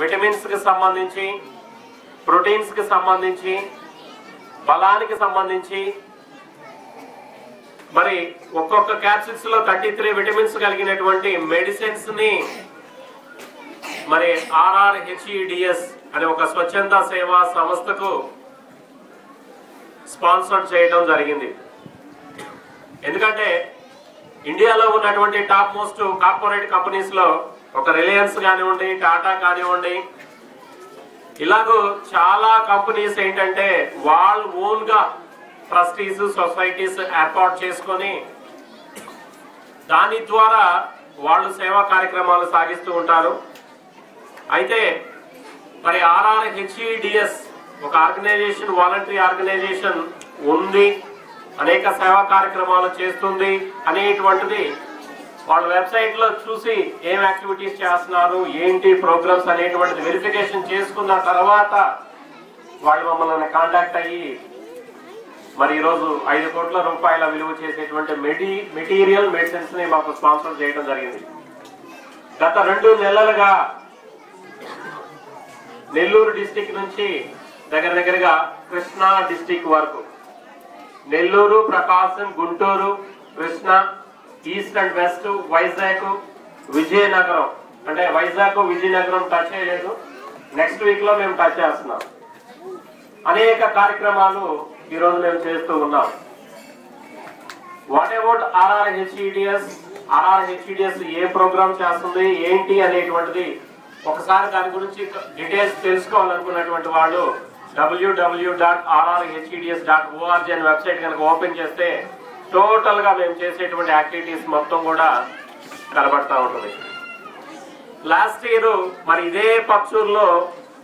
Vitamins కి సంబంధించి, proteins కి సంబంధించి, బలానికి సంబంధించి, మరి ఒక్కొక్క క్యాప్సిల్స్ లో 33 విటమిన్స్ కలిగినటువంటి మెడిసిన్స్ ని మరి RRHEDS అనే ఒక స్వచ్ఛంద సేవా సంస్థకు స్పాన్సర్ చేయడం జరిగింది. ఎందుకంటే ఇండియాలో ఉన్నటువంటి టాప్ మోస్ట్ కార్పొరేట్ కంపెనీస్ లో ఒక రిలయన్స్ కానివ్వండి, టాటా కానివ్వండి, ఇలాగూ చాలా కంపెనీస్ ఏంటంటే వాళ్ళు ఓన్ గా ట్రస్టీస్, సొసైటీస్ ఏర్పాటు చేసుకొని దాని ద్వారా వాళ్ళు సేవా కార్యక్రమాలు సాగిస్తూ ఉంటారు. అయితే మరి RRHEDS ఒక ఆర్గనైజేషన్, వాలంటరీ ఆర్గనైజేషన్ ఉంది, అనేక సేవా కార్యక్రమాలు చేస్తుంది అనేటువంటిది వాళ్ళ వెబ్సైట్ లో చూసి ఏం యాక్టివిటీస్ చేస్తున్నారు, ఏంటి ప్రోగ్రామ్స్ అనేటువంటిది వెరిఫికేషన్ చేసుకున్న తర్వాత వాళ్ళు మమ్మల్ని కాంటాక్ట్ అయ్యి మరి ఈరోజు 5 కోట్ల రూపాయల విలువ చేసేటువంటి మెటీరియల్ మెడిసిన్స్ ని మాకు స్పాన్సర్ చేయడం జరిగింది. గత 2 నెలలుగా నెల్లూరు డిస్టిక్ నుంచి దగ్గరగా కృష్ణా డిస్టిక్ వరకు, Nellore, Prakasam, Guntur, Krishna, east and west, Vizag, Vizianagaram, అంటే వైజాగ్ విజయనగరం టచ్ చేయలేదు, నెక్స్ట్ వీక్ లో మేము టచ్ చేస్తున్నాం. అనేక కార్యక్రమాలు ఈరోజు మేము చేస్తూ ఉన్నాం. What about RRHEDS? RRHEDS ఏ ప్రోగ్రామ్ చేస్తుంది, ఏంటి అనేటువంటిది ఒకసారి దాని గురించి డీటెయిల్స్ తెలుసుకోవాలనుకున్నటువంటి వాళ్ళు www.rrheds.org అనే వెబ్సైట్ కనుక ఓపెన్ చేస్తే టోటల్ గా మేము చేసేటువంటి యాక్టివిటీస్ మొత్తం కూడా కనబడతా ఉంటుంది. లాస్ట్ ఇయర్ మరి ఇదే పచ్చూరులో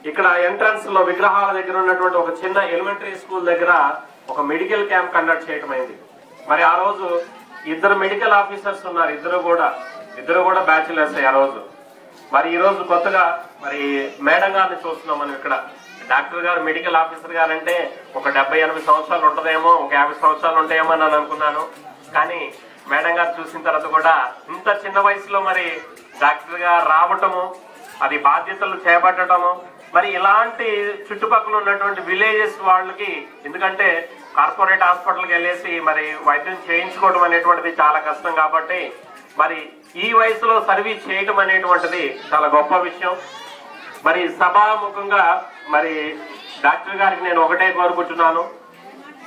ఇక్కడ ఎంట్రన్స్ లో విగ్రహాల దగ్గర ఉన్నటువంటి ఒక చిన్న ఎలిమెంటరీ స్కూల్ దగ్గర ఒక మెడికల్ క్యాంప్ కండక్ట్ చేయడం అయింది. మరి ఆ రోజు 2 మెడికల్ ఆఫీసర్స్ ఉన్నారు, ఇద్దరు కూడా బ్యాచిలర్స్ ఆ రోజు. మరి ఈ రోజు కొత్తగా మరి మేడం గారిని చూస్తున్నాం మనం ఇక్కడ. డాక్టర్ గారు, మెడికల్ ఆఫీసర్ గారు అంటే ఒక 70-80 సంవత్సరాలు ఉంటుందేమో, ఒక 50 సంవత్సరాలు ఉంటాయేమో అని అనుకున్నాను. కానీ మేడం గారు చూసిన తర్వాత కూడా ఇంత చిన్న వయసులో మరి డాక్టర్ గా రావటము, అది బాధ్యతలు చేపట్టడము, మరి ఇలాంటి చుట్టుపక్కల ఉన్నటువంటి విలేజెస్ వాళ్ళకి, ఎందుకంటే కార్పొరేట్ హాస్పిటల్కి వెళ్ళేసి మరి వైద్యం చేయించుకోవడం అనేటువంటిది చాలా కష్టం కాబట్టి మరి ఈ వయసులో సర్వీస్ చేయడం అనేటువంటిది చాలా గొప్ప విషయం. మరి సభాముఖంగా మరి డాక్టర్ గారికి నేను ఒకటే కోరుకుంటున్నాను,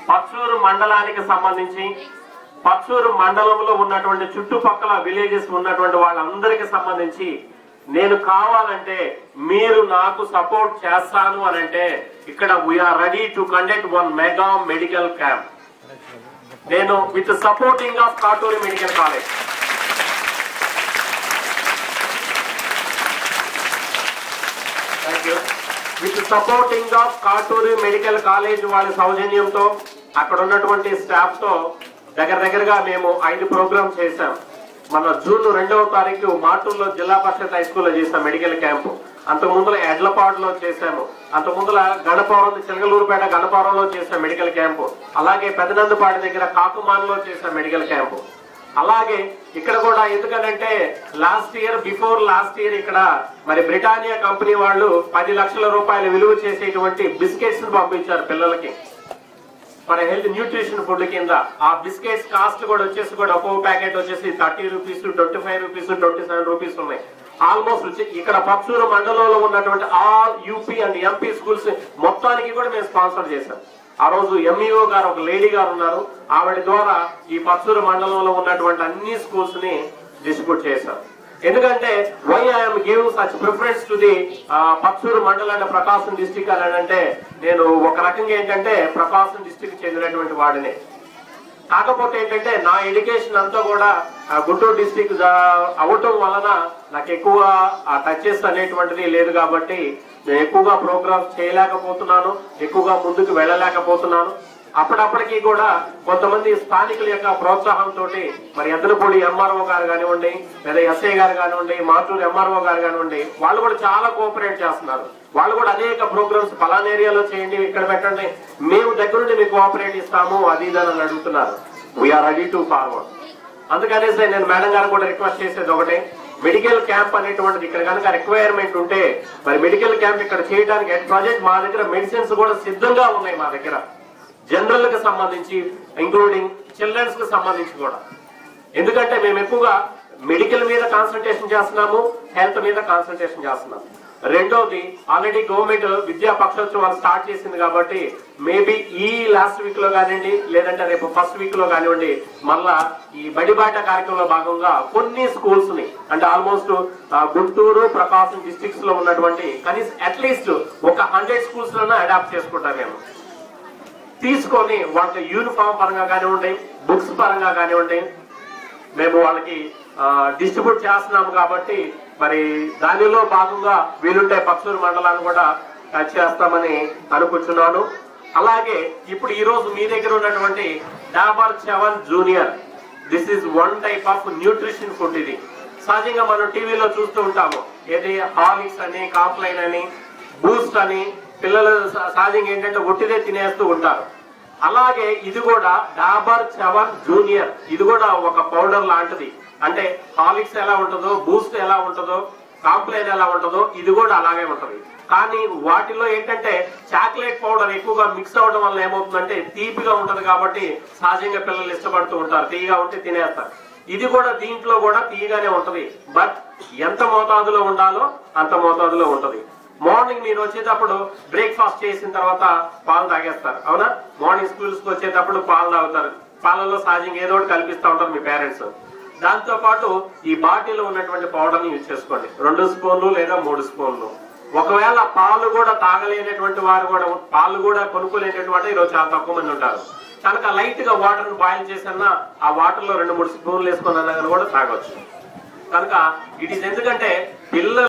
పచ్చూరు మండలానికి సంబంధించి, పచ్చూరు మండలంలో ఉన్నటువంటి చుట్టుపక్కల విలేజెస్ ఉన్నటువంటి వాళ్ళందరికి సంబంధించి నేను కావాలంటే మీరు నాకు సపోర్ట్ చేస్తాను అని అంటే ఇక్కడ we are ready to conduct 1 mega medical camp. నేను with supporting of Katuri medical college. With supporting of Katuri medical college వాళ్ళ సౌజన్యంతో, అక్కడ ఉన్నటువంటి స్టాఫ్ తో దగ్గరగా మేము 5 ప్రోగ్రామ్స్ చేశాం. మన జూన్ 2వ తారీఖు మాటూరులో జిల్లా పరిషత్ హై స్కూల్లో చేసాం మెడికల్ క్యాంపు. అంతకుముందుల ఎడ్లపాడులో చేశాము, అంతకుముందుల గణపవరం, చిలకలూరుపేట గణపవరంలో చేసాం మెడికల్ క్యాంపు. అలాగే పెదనందుపాడి దగ్గర కాకుమాన్లో చేసాం మెడికల్ క్యాంపు. అలాగే ఇక్కడ కూడా ఎందుకనంటే బిఫోర్ లాస్ట్ ఇయర్ ఇక్కడ మరి బ్రిటానియా కంపెనీ వాళ్ళు 10 లక్షల రూపాయలు విలువ చేసేటువంటి బిస్కెట్స్ పంపించారు పిల్లలకి, మన హెల్త్ న్యూట్రిషన్ ఫుడ్ కింద. ఆ బిస్కెట్స్ కాస్ట్ కూడా ఒక్కో ప్యాకెట్ వచ్చేసి 30 రూపీస్, 25 రూపీస్, 27 రూపీస్ ఉన్నాయి. ఆల్మోస్ట్ ఇక్కడ పచ్చూరు మండలంలో ఉన్నటువంటి all UP and MP schools మొత్తానికి కూడా మేము స్పాన్సర్ చేశాం. ఆ రోజు ఎంఈఓ గారు, ఒక లేడీ గారు ఉన్నారు, ఆవిడ ద్వారా ఈ పచ్చూరు మండలంలో ఉన్నటువంటి అన్ని స్కూల్స్ ని డిస్ట్రిబ్యూట్ చేశాం. ఎందుకంటే why I'm giving such preference to the Pachuru మండలం అండ్ ప్రకాశం డిస్టిక్ అని అంటే, నేను ఒక రకంగా ఏంటంటే ప్రకాశం డిస్టిక్ చెందినటువంటి వాడిని. కాకపోతే ఏంటంటే నా ఎడ్యుకేషన్ అంతా కూడా గుంటూరు డిస్టిక్ అవటం వలన నాకు ఎక్కువ ఆ టచెస్ అనేటువంటిది లేదు కాబట్టి నేను ఎక్కువగా ప్రోగ్రామ్స్ చేయలేకపోతున్నాను, ఎక్కువగా ముందుకు వెళ్ళలేకపోతున్నాను. అప్పటికి కూడా కొంతమంది స్థానికుల యొక్క ప్రోత్సాహంతో మరి ఎద్దనపూడి ఎంఆర్ఓ గారు కానివ్వండి, లేదా ఎస్ఐ గారు కానివ్వండి, మాటూరు ఎంఆర్ఓ గారు కానివ్వండి, వాళ్ళు కూడా చాలా కోఆపరేట్ చేస్తున్నారు. వాళ్ళు కూడా అనేక ప్రోగ్రామ్స్ పలానా ఏరియాలో చేయండి, ఇక్కడ పెట్టండి, మేము దగ్గరుండి మీకు కోఆపరేట్ ఇస్తాము, అది ఇదని అడుగుతున్నారు. We are ready to forward. అందుకనేసి నేను మేడం గారు కూడా రిక్వెస్ట్ చేసేది ఒకటే, మెడికల్ క్యాంప్ అనేటువంటిది ఇక్కడ కనుక రిక్వైర్మెంట్ ఉంటే మరి మెడికల్ క్యాంప్ ఇక్కడ చేయడానికి అట్ ప్రజెంట్ మా దగ్గర మెడిసిన్స్ కూడా సిద్ధంగా ఉన్నాయి మా దగ్గర, జనరల్ కి సంబంధించి ఇంక్లూడింగ్ చిల్డ్రన్స్ కి సంబంధించి కూడా. ఎందుకంటే మేము ఎక్కువగా మెడికల్ మీద కాన్సన్ట్రేషన్ చేస్తున్నాము, హెల్త్ మీద కాన్సన్ట్రేషన్ చేస్తున్నాము. రెండోది ఆల్రెడీ గవర్నమెంట్ విద్యా పక్షోత్సవాలు స్టార్ట్ చేసింది కాబట్టి మేబీ ఈ లాస్ట్ వీక్ లో కానివ్వండి లేదంటే రేపు ఫస్ట్ వీక్ లో కానివ్వండి మళ్ళా ఈ బడిబాట కార్యక్రమంలో భాగంగా కొన్ని స్కూల్స్ ని అంటే ఆల్మోస్ట్ గుంటూరు ప్రకాశం డిస్ట్రిక్ట్స్ లో ఉన్నటువంటి కనీసం అట్లీస్ట్ ఒక 100 స్కూల్స్ లోనే అడాప్ట్ చేసుకుంటాం మేము. తీసుకొని వాళ్ళకి యూనిఫామ్ పరంగా కానివ్వండి, బుక్స్ పరంగా కానివ్వండి మేము వాళ్ళకి డిస్ట్రిబ్యూట్ చేస్తున్నాము. కాబట్టి మరి దానిలో భాగంగా వీలుంటే పక్షూరు మండలాన్ని కూడా టచ్ చేస్తామని అనుకుంటున్నాను. అలాగే ఇప్పుడు ఈ రోజు మీ దగ్గర ఉన్నటువంటి Dabur Chyawan junior, this is one type of nutrition food. ఇది సహజంగా మనం టీవీలో చూస్తూ ఉంటాము, ఏది హార్లిక్స్ అని, కాంప్లైన్ అని, బూస్ట్ అని పిల్లలు సహజంగా ఏంటంటే ఒట్టిదే తినేస్తూ ఉంటారు. అలాగే ఇది కూడా డాబర్ చవన్ జూనియర్, ఇది కూడా ఒక పౌడర్ లాంటిది. అంటే హార్లిక్స్ ఎలా ఉంటుందో, బూస్ట్ ఎలా ఉంటుందో, కాంప్లైన్ ఎలా ఉంటుందో ఇది కూడా అలాగే ఉంటది. కానీ వాటిలో ఏంటంటే చాక్లెట్ పౌడర్ ఎక్కువగా మిక్స్ అవడం వల్ల ఏమవుతుందంటే తీపిగా ఉంటది కాబట్టి సహజంగా పిల్లలు ఇష్టపడుతూ ఉంటారు, తీయగా ఉంటే తినేస్తారు. ఇది కూడా దీంట్లో కూడా తీయగానే ఉంటది, బట్ ఎంత మోతాదులో ఉండాలో అంత మోతాదులో ఉంటది. మార్నింగ్ మీరు వచ్చేటప్పుడు బ్రేక్ఫాస్ట్ చేసిన తర్వాత పాలు తాగేస్తారు, అవునా? మార్నింగ్ స్కూల్స్ కి వచ్చేటప్పుడు పాలు తాగుతారు, పాలలో సహజంగా ఏదో ఒకటి కల్పిస్తూ ఉంటారు మీ పేరెంట్స్. దాంతో పాటు ఈ బాటిల్లో ఉన్నటువంటి పౌడర్ ని యూజ్ చేసుకోండి, 2 స్పూన్లు లేదా 3 స్పూన్లు. ఒకవేళ పాలు కూడా తాగలేనటువంటి వారు కూడా, పాలు కూడా కొనుక్కోలేనటువంటి ఈరోజు చాలా తక్కువ మంది ఉంటారు కనుక లైట్ గా వాటర్ ని బాయిల్ చేసన్నా ఆ వాటర్ లో 2-3 స్పూన్లు వేసుకున్నా కూడా తాగొచ్చు. కనుక ఇట్ ఈస్ ఎందుకంటే పిల్లలు